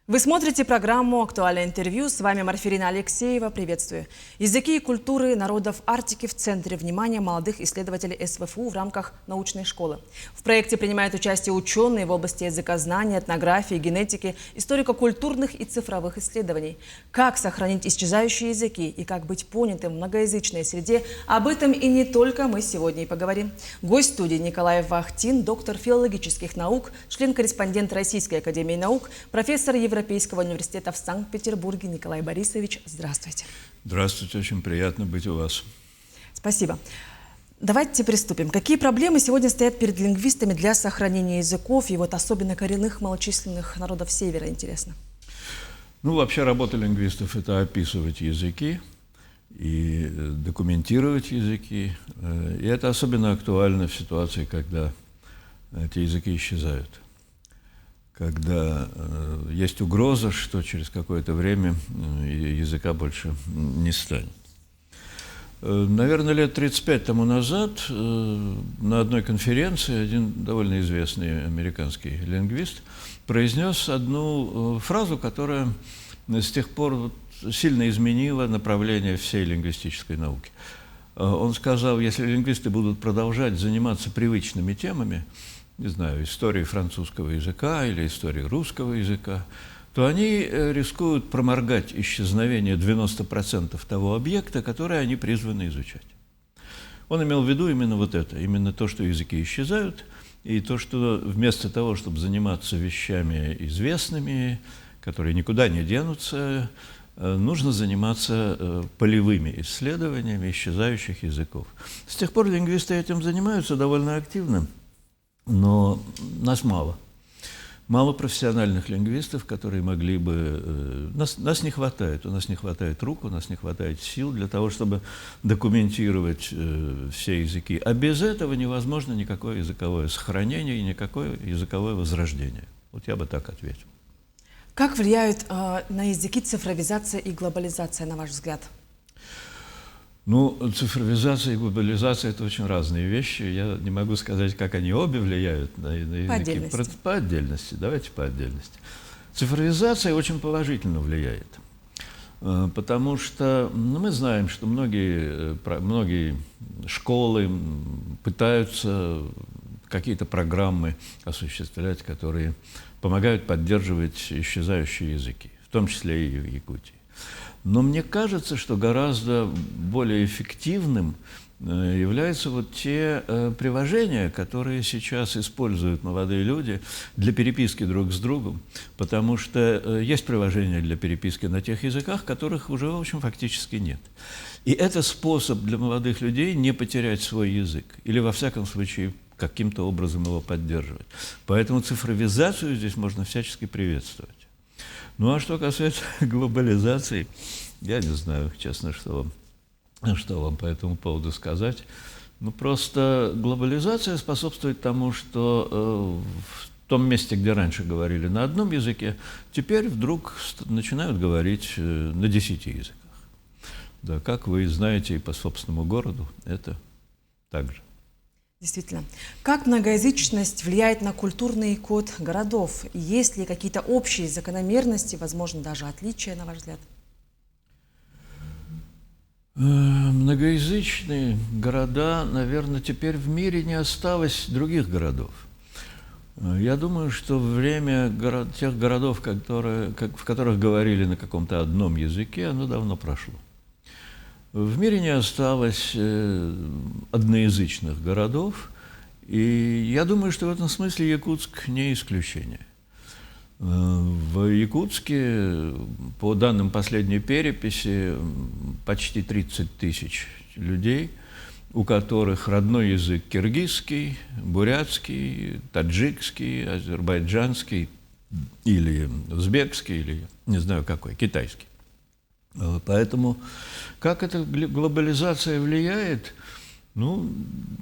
Вы смотрите программу «Актуальное интервью». С вами Марфирина Алексеева. Приветствую. Языки и культуры народов Арктики в центре внимания молодых исследователей СВФУ в рамках научной школы. В проекте принимают участие ученые в области языкознания, этнографии, генетики, историко-культурных и цифровых исследований. Как сохранить исчезающие языки и как быть понятым в многоязычной среде, об этом и не только мы сегодня и поговорим. Гость студии Николай Вахтин, доктор филологических наук, член-корреспондент Российской академии наук, профессор Европейского университета в Санкт-Петербурге. Николай Борисович, здравствуйте. Здравствуйте, очень приятно быть у вас. Спасибо. Давайте приступим. Какие проблемы сегодня стоят перед лингвистами для сохранения языков и вот особенно коренных малочисленных народов Севера, интересно? Ну, вообще работа лингвистов – это описывать языки и документировать языки. И это особенно актуально в ситуации, когда эти языки исчезают. Когда есть угроза, что через какое-то время языка больше не станет. Наверное, лет 35 тому назад на одной конференции один довольно известный американский лингвист произнес одну фразу, которая с тех пор сильно изменила направление всей лингвистической науки. Он сказал, если лингвисты будут продолжать заниматься привычными темами, не знаю, истории французского языка или истории русского языка, то они рискуют проморгать исчезновение 90% того объекта, который они призваны изучать. Он имел в виду именно вот это, именно то, что языки исчезают, и то, что вместо того, чтобы заниматься вещами известными, которые никуда не денутся, нужно заниматься полевыми исследованиями исчезающих языков. С тех пор лингвисты этим занимаются довольно активно. Но нас мало. Мало профессиональных лингвистов, которые могли бы... Нас не хватает. У нас не хватает рук, у нас не хватает сил для того, чтобы документировать все языки. А без этого невозможно никакое языковое сохранение и никакое языковое возрождение. Вот я бы так ответил. Как влияют на языки цифровизация и глобализация, на ваш взгляд? Ну, цифровизация и глобализация – это очень разные вещи. Я не могу сказать, как они обе влияют на языки. По отдельности. По отдельности. Давайте по отдельности. Цифровизация очень положительно влияет. Потому что мы знаем, что многие школы пытаются какие-то программы осуществлять, которые помогают поддерживать исчезающие языки, в том числе и в Якутии. Но мне кажется, что гораздо более эффективным являются вот те приложения, которые сейчас используют молодые люди для переписки друг с другом, потому что есть приложения для переписки на тех языках, которых уже, в общем, фактически нет. И это способ для молодых людей не потерять свой язык, или, во всяком случае, каким-то образом его поддерживать. Поэтому цифровизацию здесь можно всячески приветствовать. Ну, а что касается глобализации, я не знаю, честно, что вам по этому поводу сказать. Ну, просто глобализация способствует тому, что в том месте, где раньше говорили на одном языке, теперь вдруг начинают говорить на 10 языках. Да, как вы знаете, и по собственному городу это так же. Действительно. Как многоязычность влияет на культурный код городов? Есть ли какие-то общие закономерности, возможно, даже отличия, на ваш взгляд? Многоязычные города, наверное, теперь в мире не осталось других городов. Я думаю, что время тех городов, в которых говорили на каком-то одном языке, оно давно прошло. В мире не осталось одноязычных городов, и я думаю, что в этом смысле Якутск не исключение. В Якутске, по данным последней переписи, почти 30 тысяч людей, у которых родной язык киргизский, бурятский, таджикский, азербайджанский или узбекский, или не знаю какой, китайский. Поэтому как эта глобализация влияет? Ну,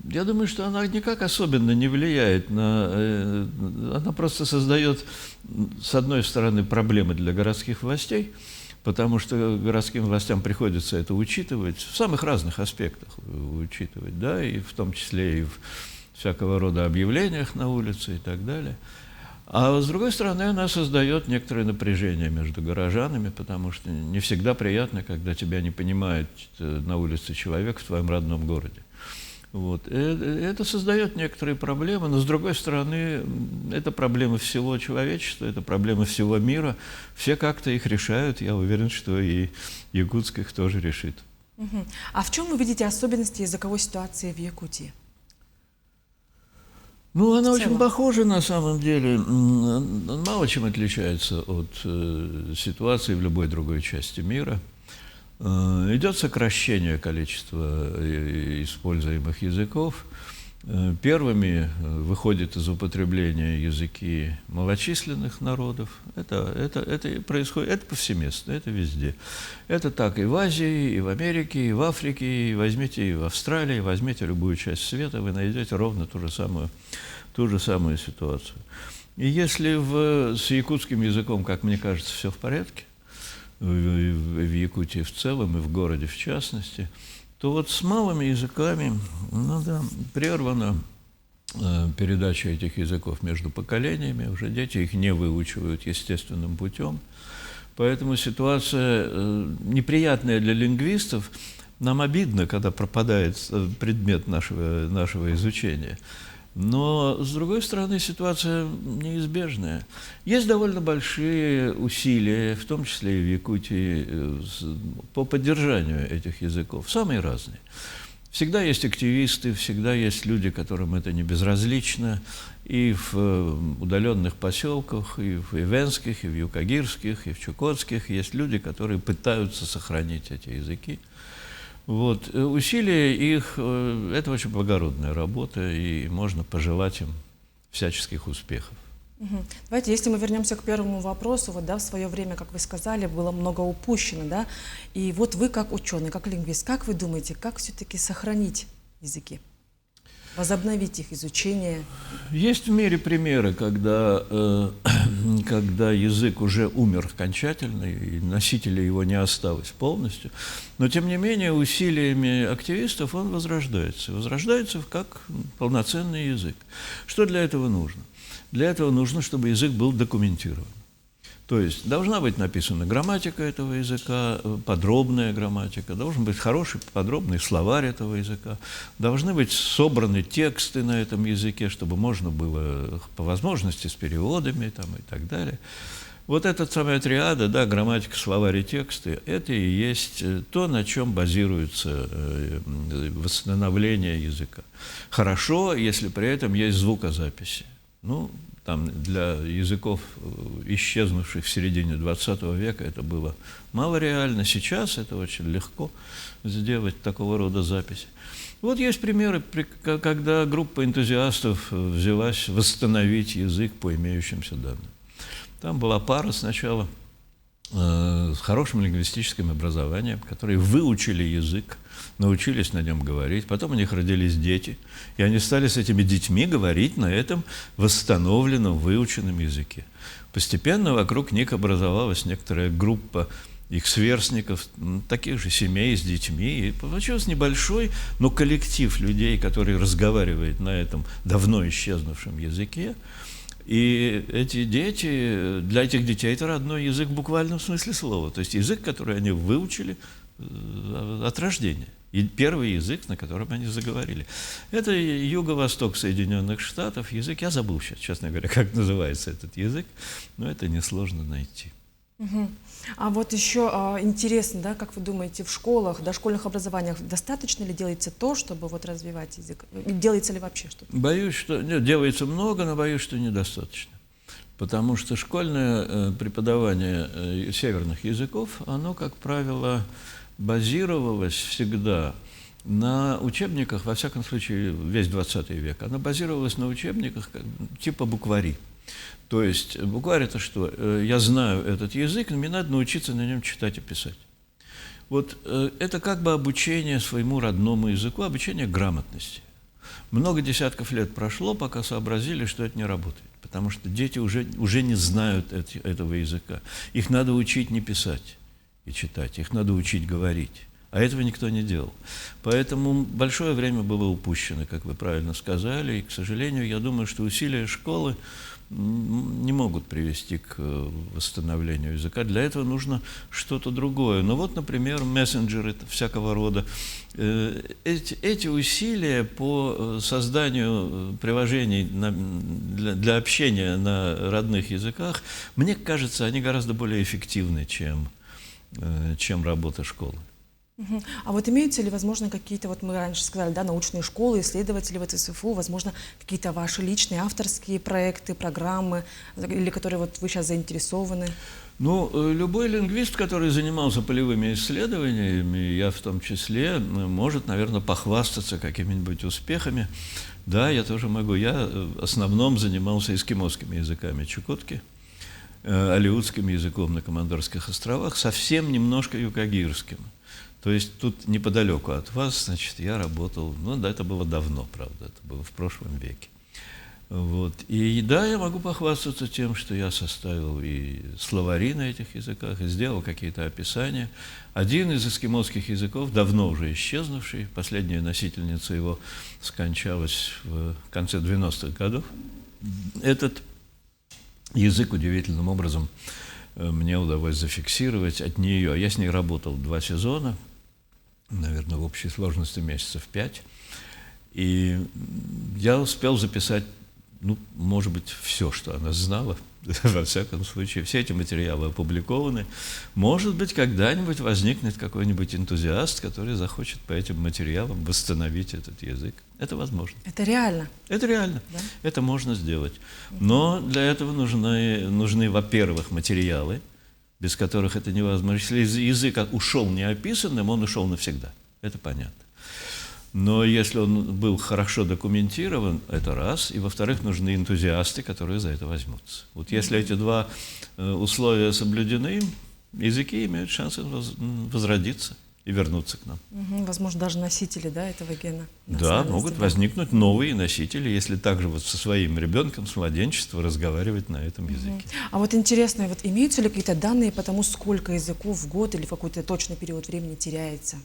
я думаю, что она никак особенно не влияет она просто создает, с одной стороны, проблемы для городских властей, потому что городским властям приходится это учитывать в самых разных аспектах, учитывать, да, и в том числе и в всякого рода объявлениях на улице и так далее. А с другой стороны, она создает некоторое напряжение между горожанами, потому что не всегда приятно, когда тебя не понимает на улице человек в твоем родном городе. Вот. Это создает некоторые проблемы, но с другой стороны, это проблемы всего человечества, это проблемы всего мира. Все как-то их решают, я уверен, что и Якутск их тоже решит. А в чем вы видите особенности языковой ситуации в Якутии? Ну, она В очень целом. похожа на самом деле, мало чем отличается от ситуации в любой другой части мира. Идет сокращение количества используемых языков. Первыми выходят из употребления языки малочисленных народов. Это происходит, это повсеместно, это везде. Это так и в Азии, и в Америке, и в Африке, и возьмите и в Австралии, возьмите любую часть света, вы найдете ровно ту же самую ситуацию. И если с якутским языком, как мне кажется, все в порядке, в Якутии в целом и в городе в частности, то вот с малыми языками прервана передача этих языков между поколениями, уже дети их не выучивают естественным путем. Поэтому ситуация неприятная для лингвистов. Нам обидно, когда пропадает предмет нашего изучения. Но, с другой стороны, ситуация неизбежная. Есть довольно большие усилия, в том числе и в Якутии, по поддержанию этих языков, самые разные. Всегда есть активисты, всегда есть люди, которым это не безразлично, и в удаленных поселках, и в Ивенских, и в Юкагирских, и в Чукотских есть люди, которые пытаются сохранить эти языки. Вот. Усилия их – это очень благородная работа, и можно пожелать им всяческих успехов. Давайте, если мы вернемся к первому вопросу, вот, да, в свое время, как вы сказали, было много упущено, да, и вот вы как ученый, как лингвист, как вы думаете, как все-таки сохранить языки, возобновить их изучение? Есть в мире примеры, когда язык уже умер окончательно, и носителя его не осталось полностью, но, тем не менее, усилиями активистов он возрождается. Возрождается как полноценный язык. Что для этого нужно? Для этого нужно, чтобы язык был документирован. То есть должна быть написана грамматика этого языка, подробная грамматика, должен быть хороший подробный словарь этого языка, должны быть собраны тексты на этом языке, чтобы можно было по возможности с переводами там, и так далее. Вот эта самая триада, да, грамматика, словарь и тексты, это и есть то, на чем базируется восстановление языка. Хорошо, если при этом есть звукозаписи. Ну, там для языков, исчезнувших в середине XX века, это было мало реально. Сейчас это очень легко сделать такого рода записи. Вот есть примеры, когда группа энтузиастов взялась восстановить язык по имеющимся данным. Там была пара сначала с хорошим лингвистическим образованием, которые выучили язык, научились на нем говорить, потом у них родились дети, и они стали с этими детьми говорить на этом восстановленном, выученном языке. Постепенно вокруг них образовалась некоторая группа их сверстников, таких же семей с детьми, и получился небольшой, но коллектив людей, который разговаривает на этом давно исчезнувшем языке. И эти дети, для этих детей это родной язык в буквальном смысле слова. То есть язык, который они выучили от рождения. И первый язык, на котором они заговорили. Это юго-восток Соединенных Штатов. Язык, я забыл сейчас, честно говоря, как называется этот язык, но это несложно найти. А вот еще интересно, да, как вы думаете, в школах, дошкольных образованиях достаточно ли делается то, чтобы вот развивать язык? Делается ли вообще что-то? Боюсь, что нет, делается много, но боюсь, что недостаточно. Потому что школьное преподавание северных языков, оно, как правило, базировалось всегда на учебниках, во всяком случае, весь 20 век, оно базировалось на учебниках типа буквари. То есть букварь – это что? Я знаю этот язык, но мне надо научиться на нем читать и писать. Вот это как бы обучение своему родному языку, обучение грамотности. Много десятков лет прошло, пока сообразили, что это не работает, потому что дети уже не знают этого языка. Их надо учить не писать и читать, их надо учить говорить. А этого никто не делал. Поэтому большое время было упущено, как вы правильно сказали. И, к сожалению, я думаю, что усилия школы не могут привести к восстановлению языка. Для этого нужно что-то другое. Ну вот, например, мессенджеры всякого рода. Эти усилия по созданию приложений для общения на родных языках, мне кажется, они гораздо более эффективны, чем работа школы. А вот имеются ли, возможно, какие-то, вот мы раньше сказали, да, научные школы, исследователи в СФУ, возможно, какие-то ваши личные авторские проекты, программы, или которые вот вы сейчас заинтересованы? Ну, любой лингвист, который занимался полевыми исследованиями, я в том числе, может, наверное, похвастаться какими-нибудь успехами. Да, я тоже могу. Я в основном занимался эскимосскими языками Чукотки, алеутским языком на Командорских островах, совсем немножко юкагирским. То есть тут неподалеку от вас, значит, я работал, ну да, это было давно, правда, это было в прошлом веке. Вот. И да, я могу похвастаться тем, что я составил и словари на этих языках, и сделал какие-то описания. Один из эскимосских языков, давно уже исчезнувший, последняя носительница его скончалась в конце 90-х годов. Этот язык удивительным образом мне удалось зафиксировать от нее. Я с ней работал 2 сезона, наверное, в общей сложности месяцев 5. И я успел записать, ну, может быть, все, что она знала, во всяком случае. Все эти материалы опубликованы. Может быть, когда-нибудь возникнет какой-нибудь энтузиаст, который захочет по этим материалам восстановить этот язык. Это возможно. Это реально? Это реально. Да? Это можно сделать. Но для этого нужны, во-первых, материалы, без которых это невозможно. Если язык ушел неописанным, он ушел навсегда. Это понятно. Но если он был хорошо документирован, это раз. И, во-вторых, нужны энтузиасты, которые за это возьмутся. Вот если эти 2 условия соблюдены, языки имеют шанс возродиться и вернуться к нам. Возможно, даже носители, да, этого гена. Да, могут возникнуть новые носители, если также вот со своим ребенком с младенчества разговаривать на этом языке. А вот интересно, вот имеются ли какие-то данные по тому, сколько языков в год или в какой-то точный период времени теряется?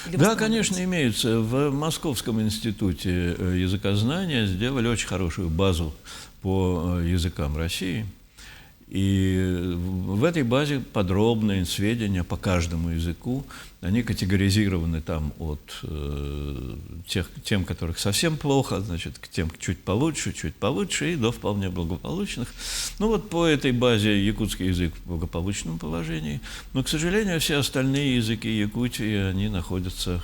Да, конечно, имеются. В Московском институте языкознания сделали очень хорошую базу по языкам России. И в этой базе подробные сведения по каждому языку. Они категоризированы там от тем, которых совсем плохо, значит, к тем чуть получше, и до вполне благополучных. Ну вот по этой базе якутский язык в благополучном положении. Но, к сожалению, все остальные языки Якутии, они находятся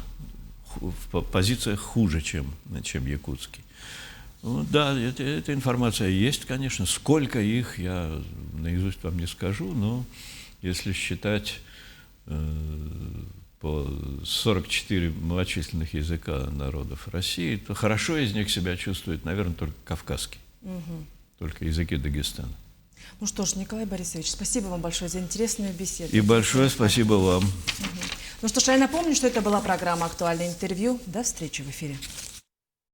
в позициях хуже, чем якутский. Ну, да, эта информация есть, конечно. Сколько их, я наизусть вам не скажу, но если считать по 44 малочисленных языка народов России, то хорошо из них себя чувствует, наверное, только кавказский, только языки Дагестана. Ну что ж, Николай Борисович, спасибо вам большое за интересную беседу. И большое спасибо вам. Ну что ж, я напомню, что это была программа «Актуальное интервью». До встречи в эфире.